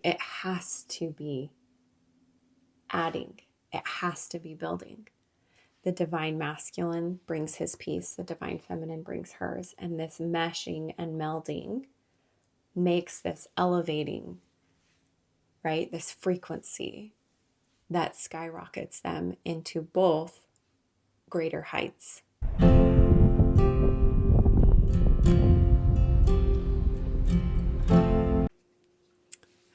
It has to be adding. It has to be building. The divine masculine brings his peace. The divine feminine brings hers. And this meshing and melding makes this elevating, right? This frequency that skyrockets them into both greater heights.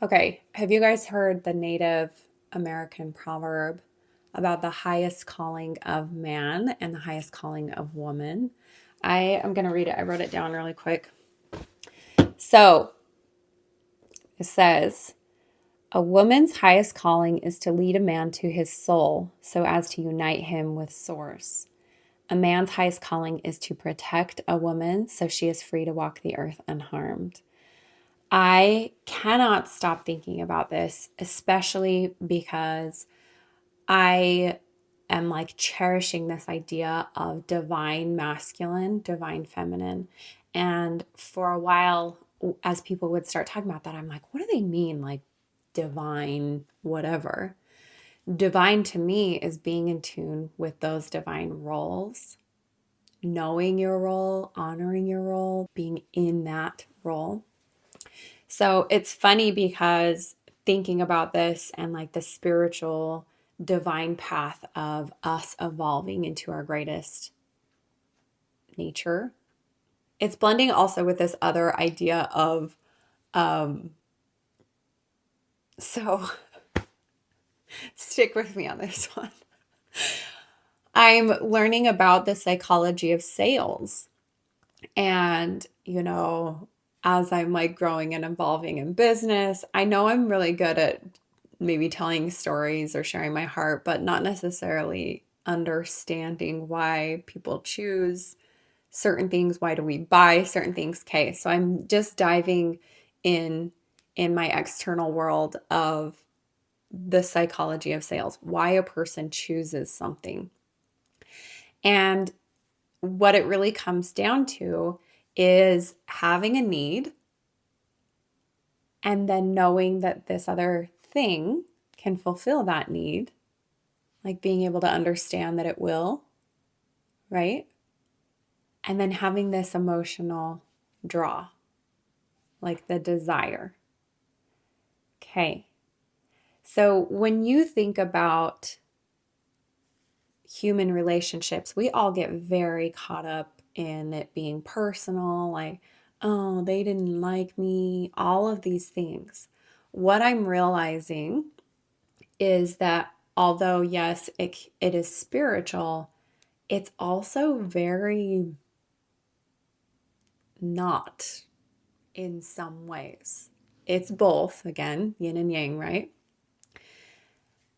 Okay, have you guys heard the Native American proverb about the highest calling of man and the highest calling of woman? I am going to read it. I wrote it down really quick. So it says, a woman's highest calling is to lead a man to his soul so as to unite him with source. A man's highest calling is to protect a woman so she is free to walk the earth unharmed. I cannot stop thinking about this, especially because I am like cherishing this idea of divine masculine, divine feminine. And for a while, as people would start talking about that, I'm like, what do they mean? Like divine, whatever. Divine to me is being in tune with those divine roles, knowing your role, honoring your role, being in that role. So it's funny because thinking about this and like the spiritual divine path of us evolving into our greatest nature, it's blending also with this other idea of, so stick with me on this one. I'm learning about the psychology of sales. And, as I'm like growing and evolving in business, I know I'm really good at maybe telling stories or sharing my heart, but not necessarily understanding why people choose certain things. Why do we buy certain things? Okay, so I'm just diving in my external world of the psychology of sales, why a person chooses something. And what it really comes down to is having a need and then knowing that this other thing can fulfill that need, like being able to understand that it will, right? And then having this emotional draw, like the desire. Okay. So when you think about human relationships, we all get very caught up in it being personal, like, oh, they didn't like me, all of these things. What I'm realizing is that although, yes, it is spiritual, it's also very not in some ways. It's both, again, yin and yang, right?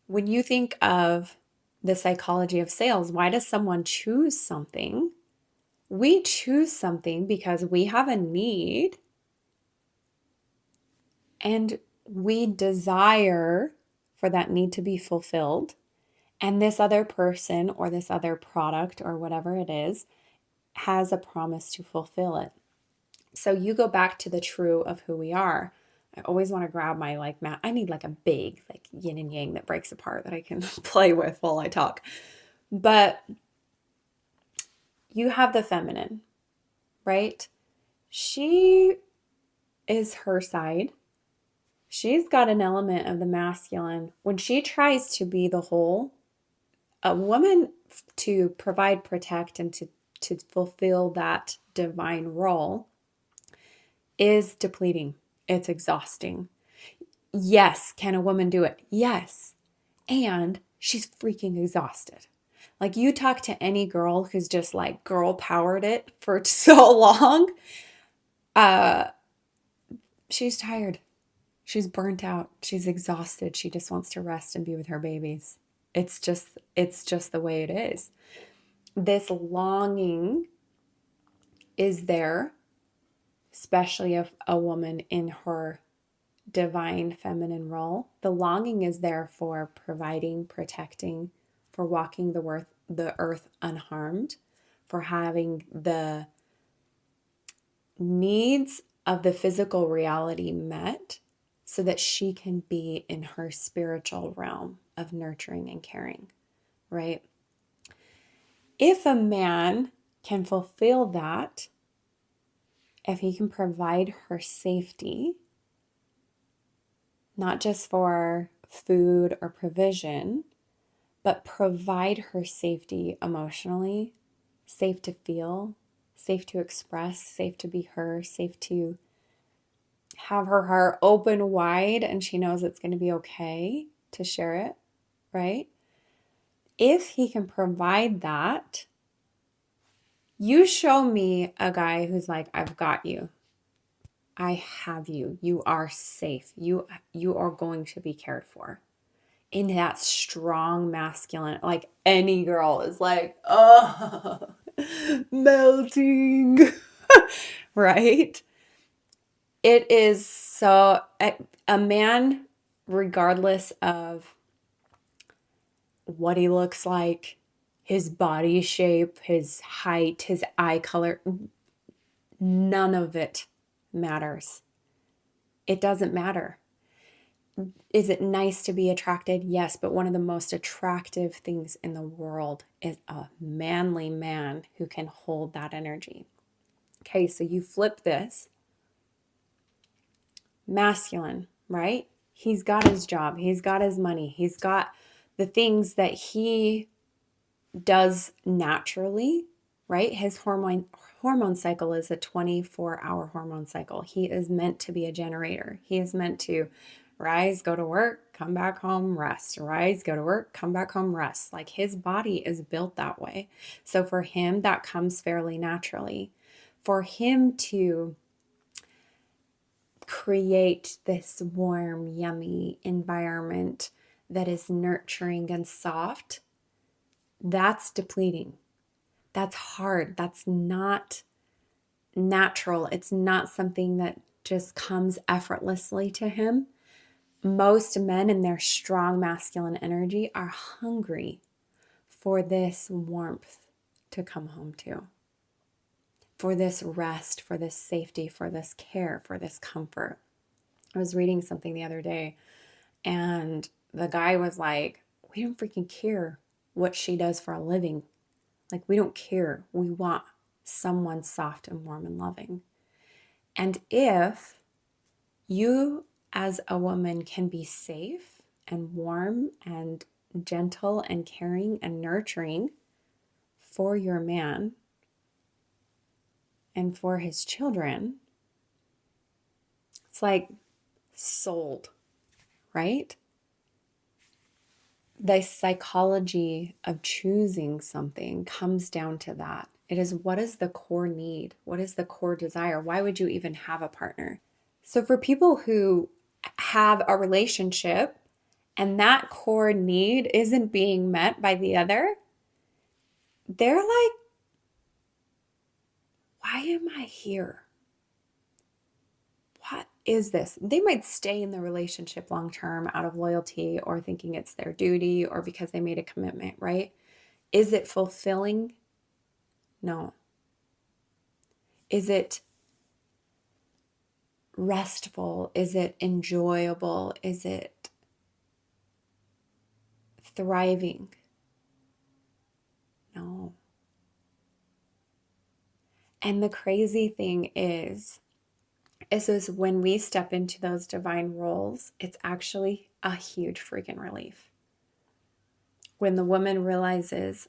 When you think of the psychology of sales, why does someone choose something? We choose something because we have a need and we desire for that need to be fulfilled. And this other person or this other product or whatever it is has a promise to fulfill it. So you go back to the true of who we are. I always want to grab my like mat. I need like a big like yin and yang that breaks apart that I can play with while I talk. But you have the feminine, right? She is her side. She's got an element of the masculine. When she tries to be the whole, a woman to provide, protect, and to fulfill that divine role is depleting. It's exhausting. Yes, can a woman do it? Yes. And she's freaking exhausted. Like you talk to any girl who's just like girl powered it for so long, she's tired. She's burnt out. She's exhausted. She just wants to rest and be with her babies. It's just the way it is. This longing is there, especially if a woman in her divine feminine role. The longing is there for providing, protecting, for walking the earth unharmed, for having the needs of the physical reality met, so that she can be in her spiritual realm of nurturing and caring, right? If a man can fulfill that, if he can provide her safety, not just for food or provision, but provide her safety emotionally, safe to feel, safe to express, safe to be her, safe to have her heart open wide and she knows it's going to be okay to share it, right? If he can provide that, you show me a guy who's like, I've got you. I have you. You are safe. You are going to be cared for. In that strong masculine, like any girl is like, oh, melting, right? It is so, a man, regardless of what he looks like, his body shape, his height, his eye color, none of it matters. It doesn't matter. Is it nice to be attracted? Yes, but one of the most attractive things in the world is a manly man who can hold that energy. Okay, so you flip this. Masculine, right? He's got his job, he's got his money, he's got the things that he does naturally, right? His hormone cycle is a 24-hour hormone cycle. He is meant to be a generator. He is meant to rise, go to work, come back home, rest. Rise, go to work, come back home, rest. Like his body is built that way. So for him, that comes fairly naturally. For him to create this warm, yummy environment that is nurturing and soft, that's depleting. That's hard. That's not natural. It's not something that just comes effortlessly to him. Most men in their strong masculine energy are hungry for this warmth to come home to, for this rest, for this safety, for this care, for this comfort. I was reading something the other day and the guy was like, we don't freaking care what she does for a living. Like, we don't care. We want someone soft and warm and loving. And if you as a woman can be safe and warm and gentle and caring and nurturing for your man and for his children, it's like sold, right? The psychology of choosing something comes down to that. It is, what is the core need? What is the core desire? Why would you even have a partner? So for people who have a relationship and that core need isn't being met by the other, they're like, why am I here? What is this? They might stay in the relationship long term out of loyalty or thinking it's their duty or because they made a commitment, right? Is it fulfilling? No. Is it restful? Is it enjoyable? Is it thriving? No. And the crazy thing is when we step into those divine roles, it's actually a huge freaking relief. When the woman realizes,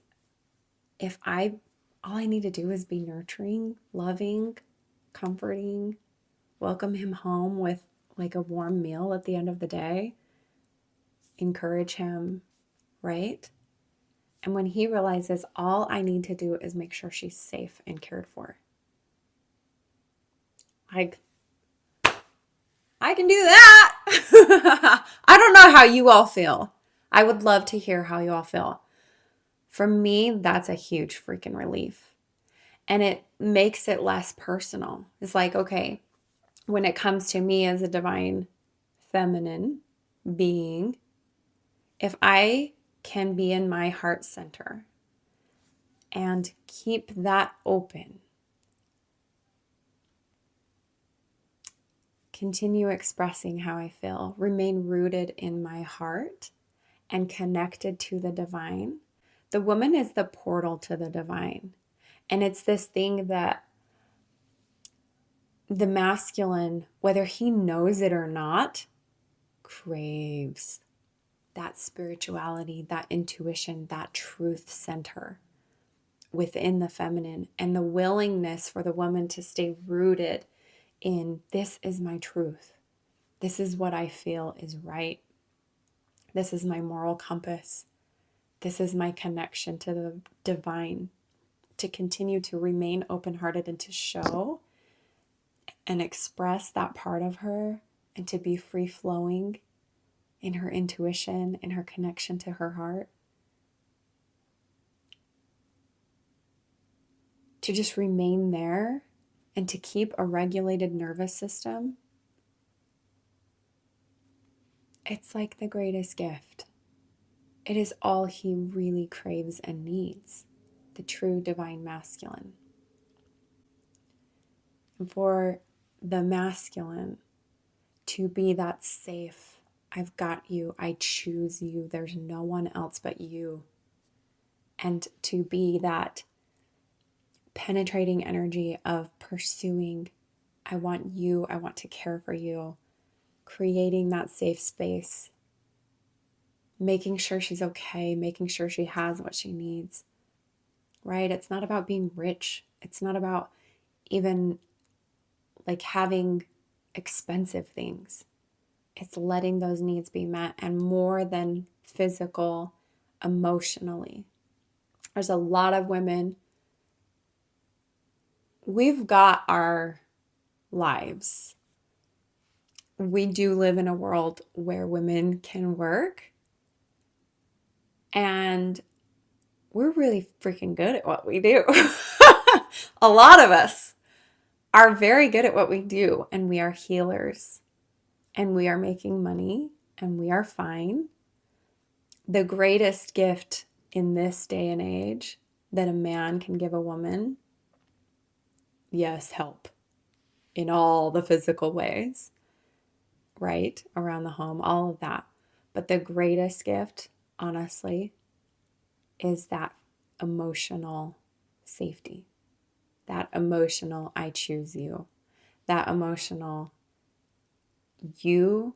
all I need to do is be nurturing, loving, comforting, welcome him home with like a warm meal at the end of the day, encourage him, right? And when he realizes all I need to do is make sure she's safe and cared for, like, I can do that. I don't know how you all feel. I would love to hear how you all feel. For me, that's a huge freaking relief. And it makes it less personal. It's like, okay, when it comes to me as a divine feminine being, if I can be in my heart center and keep that open, continue expressing how I feel, remain rooted in my heart and connected to the divine. The woman is the portal to the divine. And it's this thing that the masculine, whether he knows it or not, craves that spirituality, that intuition, that truth center within the feminine, and the willingness for the woman to stay rooted in this is my truth. This is what I feel is right. This is my moral compass. This is my connection to the divine. To continue to remain open-hearted and to show and express that part of her and to be free-flowing in her intuition, in her connection to her heart. To just remain there and to keep a regulated nervous system. It's like the greatest gift. It is all he really craves and needs, the true divine masculine. And for the masculine to be that safe, I've got you, I choose you, there's no one else but you. And to be that penetrating energy of pursuing, I want you, I want to care for you, creating that safe space, making sure she's okay, making sure she has what she needs, right? It's not about being rich. It's not about even like having expensive things. It's letting those needs be met, and more than physical, emotionally. There's a lot of women, we've got our lives. We do live in a world where women can work, and we're really freaking good at what we do. A lot of us are very good at what we do, and we are healers, and we are making money, and we are fine. The greatest gift in this day and age that a man can give a woman, yes, help in all the physical ways, right? Around the home, all of that. But the greatest gift, honestly, is that emotional safety, that emotional, I choose you, that emotional, you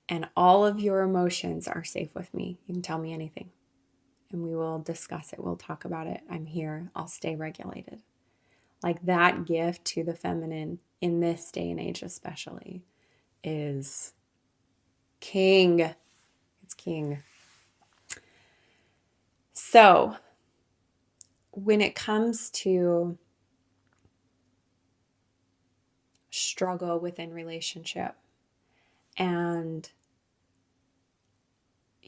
and all of your emotions are safe with me. You can tell me anything and we will discuss it. We'll talk about it. I'm here. I'll stay regulated. Like that gift to the feminine in this day and age especially is king. It's king. So when it comes to struggle within relationship, and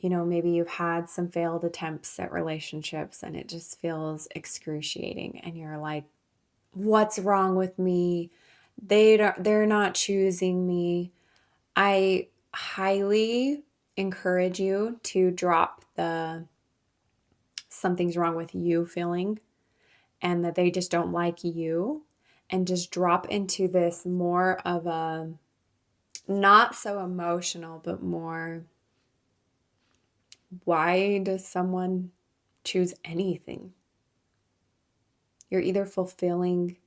maybe you've had some failed attempts at relationships and it just feels excruciating and you're like, what's wrong with me? They're not choosing me. I highly encourage you to drop the something's wrong with you feeling and that they just don't like you, and just drop into this more of a not so emotional, but more, why does someone choose anything? You're either fulfilling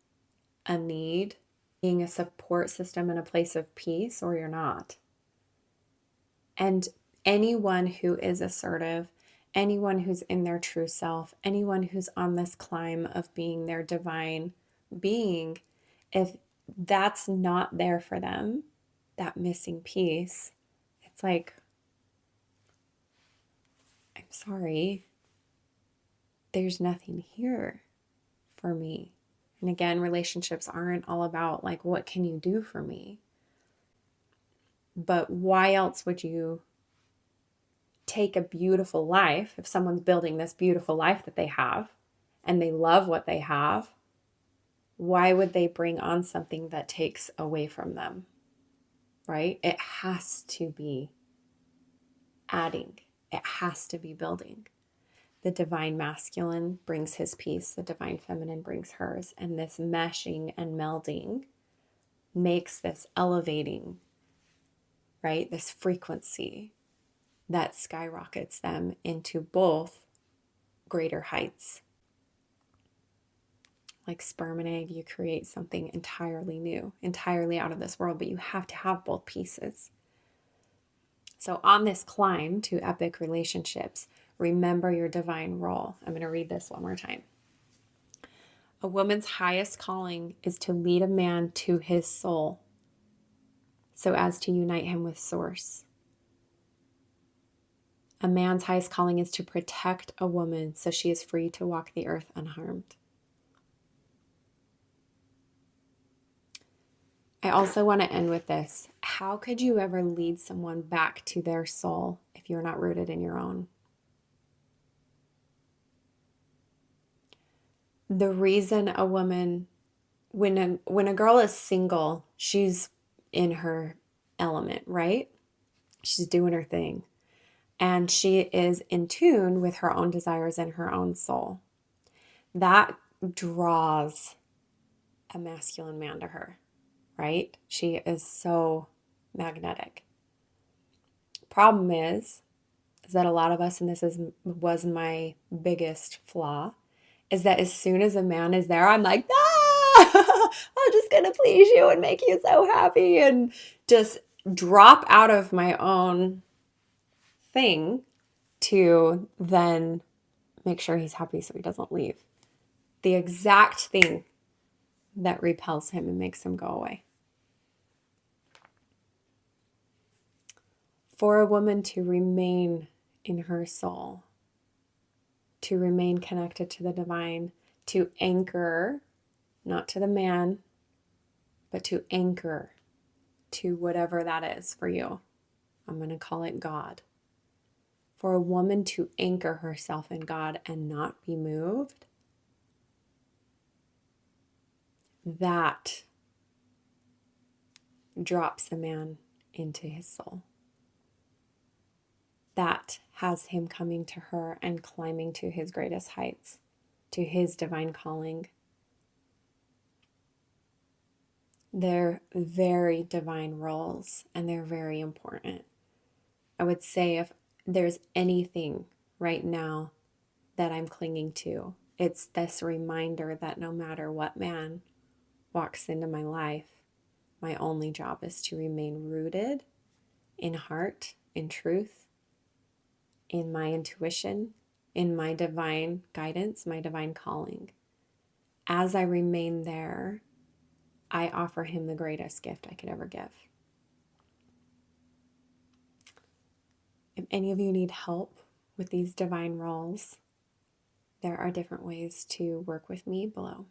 a need, being a support system and a place of peace, or you're not. And anyone who is assertive, anyone who's in their true self, anyone who's on this climb of being their divine being, if that's not there for them, that missing piece, it's like, I'm sorry, there's nothing here for me. And again, relationships aren't all about like, what can you do for me? But why else would you take a beautiful life if someone's building this beautiful life that they have and they love what they have? Why would they bring on something that takes away from them? Right? It has to be adding. It has to be building. The divine masculine brings his peace. The divine feminine brings hers. And this meshing and melding makes this elevating right? This frequency that skyrockets them into both greater heights. Like sperm and egg, you create something entirely new, entirely out of this world, but you have to have both pieces. So on this climb to epic relationships, remember your divine role. I'm going to read this one more time. A woman's highest calling is to lead a man to his soul so as to unite him with Source. A man's highest calling is to protect a woman so she is free to walk the earth unharmed. I also want to end with this. How could you ever lead someone back to their soul if you're not rooted in your own? The reason a woman, when a girl is single, she's in her element, right? She's doing her thing. And she is in tune with her own desires and her own soul. That draws a masculine man to her, right? She is so magnetic. Problem is that a lot of us, and was my biggest flaw, is that as soon as a man is there, I'm like, I'm just gonna please you and make you so happy, and just drop out of my own thing to then make sure he's happy so he doesn't leave. The exact thing that repels him and makes him go away. For a woman to remain in her soul, to remain connected to the divine, to anchor, not to the man, but to anchor to whatever that is for you. I'm going to call it God. For a woman to anchor herself in God and not be moved, that drops a man into his soul. That has him coming to her and climbing to his greatest heights, to his divine calling. They're very divine roles and they're very important. I would say if there's anything right now that I'm clinging to, it's this reminder that no matter what man walks into my life, my only job is to remain rooted in heart, in truth, in my intuition, in my divine guidance, my divine calling. As I remain there, I offer him the greatest gift I could ever give. If any of you need help with these divine roles, there are different ways to work with me below.